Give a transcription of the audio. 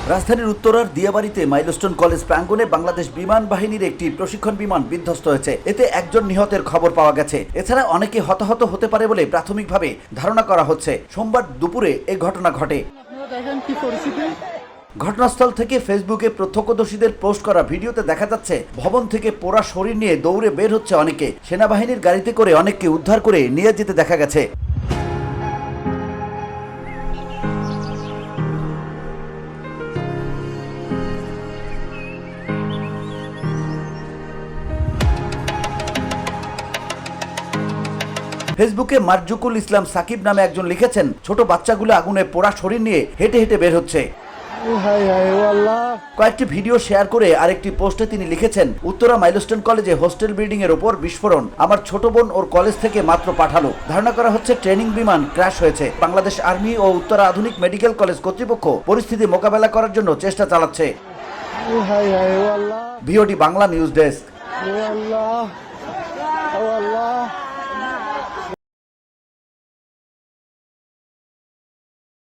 রাজধানীর উত্তরার দিয়াবাড়িতে milestone college প্রাঙ্গণে বাংলাদেশ বিমান বাহিনীর একটি প্রশিক্ষণ বিমান বিধ্বস্ত হয়েছে। এতে একজন নিহতের খবর পাওয়া গেছে। এছাড়া অনেকে হতাহত হতে পারে বলে প্রাথমিকভাবে ধারণা করা হচ্ছে। সোমবার দুপুরে এই ঘটনা ঘটে। ঘটনাস্থল থেকে ফেসবুকে প্রত্যক্ষদর্শীদের পোস্ট করা ভিডিওতে দেখা যাচ্ছে ভবন থেকে পোড়া শরীর নিয়ে দৌড়ে বের হচ্ছে অনেকে। সেনাবাহিনীর গাড়িতে করে অনেককে উদ্ধার করে নিয়ে যেতে দেখা গেছে। ফেসবুকে মারজুকুল ইসলাম সাকিব নামে একজন লিখেছেন, ছোট বাচ্চাগুলো আগুনে পোড়া শরীর নিয়ে হেঁটে হেঁটে বের হচ্ছে। কয়েকটি ভিডিও শেয়ার করে আরেকটি পোস্টে তিনি লিখেছেন, উত্তরা মাইলস্টোন কলেজে হোস্টেল বিল্ডিং এর ওপর বিস্ফোরণ, আমার ছোট বোন ওর কলেজ থেকে মাত্র পাঠালো। ধারণা করা হচ্ছে ট্রেনিং বিমান ক্র্যাশ হয়েছে। বাংলাদেশ আর্মি ও উত্তরা আধুনিক মেডিকেল কলেজ কর্তৃপক্ষ পরিস্থিতি মোকাবেলা করার জন্য চেষ্টা চালাচ্ছে। VOD Bangla news desk.